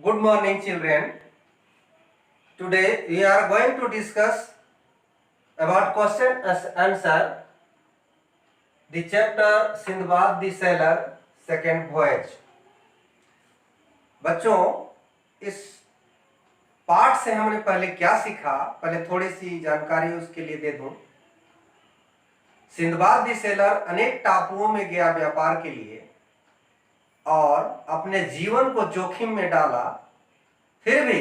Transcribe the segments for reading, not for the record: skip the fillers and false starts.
Good morning, children. Today we are going to discuss about question and answer the chapter Sindbad the Sailor second voyage. बच्चों, इस पाठ से हमने पहले क्या सीखा, पहले थोड़ी सी जानकारी उसके लिए दे दूं। सिंदबाद द सेलर अनेक टापुओं में गया व्यापार के लिए और अपने जीवन को जोखिम में डाला, फिर भी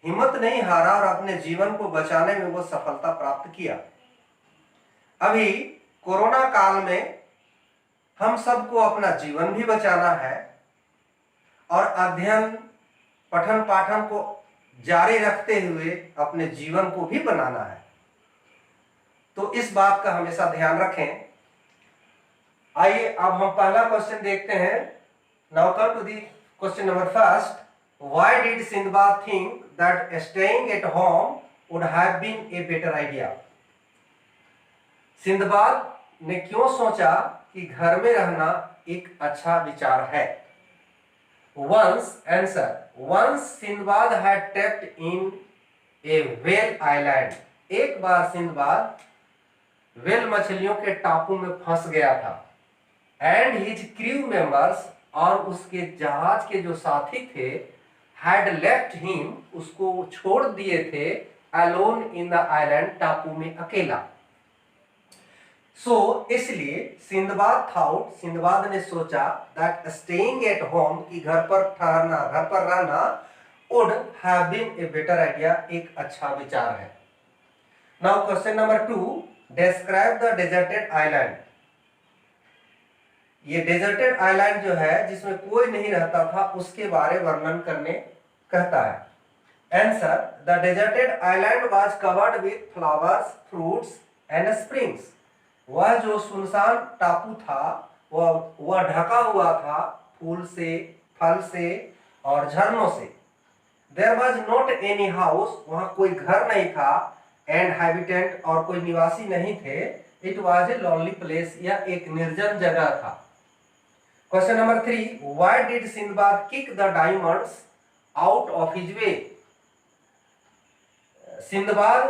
हिम्मत नहीं हारा और अपने जीवन को बचाने में वो सफलता प्राप्त किया। अभी कोरोना काल में हम सबको अपना जीवन भी बचाना है और अध्ययन पठन पाठन को जारी रखते हुए अपने जीवन को भी बनाना है, तो इस बात का हमेशा ध्यान रखें। आइए अब हम पहला क्वेश्चन देखते हैं। Now come to the question number first. Why did Sindbad think that staying at home would have been a better idea? Sinbad ने क्यों सोचा कि घर में रहना एक अच्छा विचार है? Once Sindbad had tapped in a whale island. एक बार सिंदबाद वेल मछलियों के टापू में फंस गया था। And his crew members, और उसके जहाज के जो साथी थे, had left him, उसको छोड़ दिए थे, alone in the island, टापू में अकेला। इसलिए सिंदबाद ने सोचा that staying at home, कि घर पर रहना would have been a better idea, एक अच्छा विचार है। Now question number 2, describe the deserted island. ये डेजर्टेड आइलैंड जो है जिसमें कोई नहीं रहता था, उसके बारे वर्णन करने कहता है। Answer, the deserted island was covered with flowers, fruits and springs. वह जो सुनसान टापू था वह ढका हुआ था फूल से, फल से और झरनों से। There was not any house, वहां कोई घर नहीं था, एंड हैबिटेंट, और कोई निवासी नहीं थे। It was a lonely place, यह एक निर्जन जगह था। Question number 3, why did Sinbad kick the diamonds out of his way? Sinbad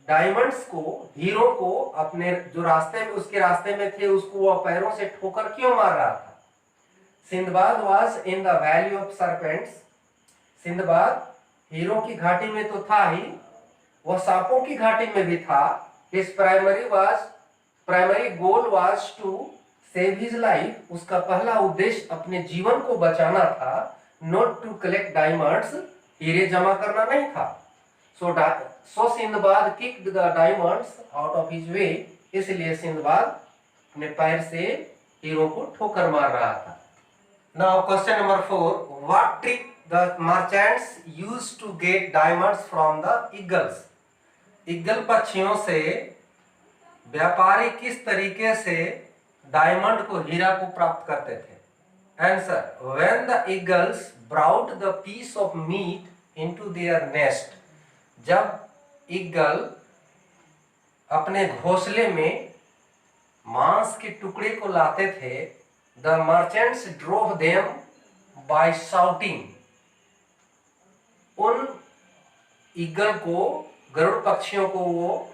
diamonds को, हीरो को अपने जो रास्ते में, उसके रास्ते में थे, उसको वह पैरों से ठोकर क्यों मार रहा था? Sinbad was in the valley of serpents. Sinbad hero की घाटी में तो था ही, वह सांपों की घाटी में भी था। His primary goal was to save his life. उसका पहला उद्देश्य अपने जीवन को बचाना था, नॉट टू कलेक्ट डायमंड्स, हीरे जमा करना नहीं था। So Sindbad kicked the diamonds out of his way, इसलिए सिंदबाद अपने पैर से हीरो को ठोकर मार रहा था। Now question number 4, what trick the merchants used to get diamonds from the eagles? Eagle पक्षियों से व्यापारी किस तरीके से डायमंड को, हीरा को प्राप्त करते थे? Answer, when the eagles brought the piece of meat into their nest. जब ईगल अपने घोंसले में मांस के टुकड़े को लाते थे, the merchants drove them by shouting. उन ईगल को, गरुड़ पक्षियों को वो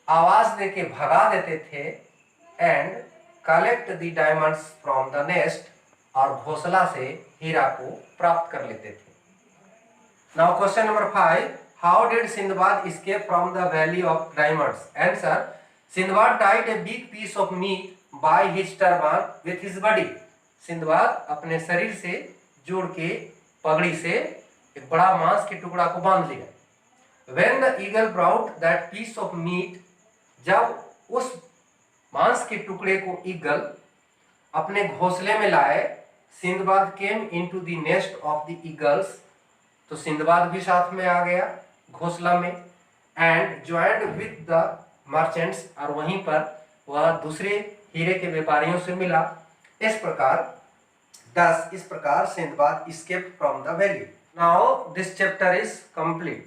आवाज देके भगा देते थे। And collect the diamonds from the nest, और घोंसला से हीरा को प्राप्त कर लेते थे। Now question number 5, how did Sindbad escape from the valley of diamonds? Answer, Sindbad tied a big piece of meat by his turban with his body. Sindbad अपने शरीर से जोड़ के पगड़ी से एक बड़ा मांस के टुकड़ा को बांध लिया। When the eagle brought that piece of meat, जब उस मांस के टुकड़े को ईगल अपने घोंसले में लाए, Sinbad came into the nest of the eagles, तो सिंदबाद भी साथ में आ गया घोंसला में। And joined with the merchants, और वहीं पर वह दूसरे हीरे के व्यापारियों से मिला। इस प्रकार Sinbad escaped from the valley. Now this chapter is complete.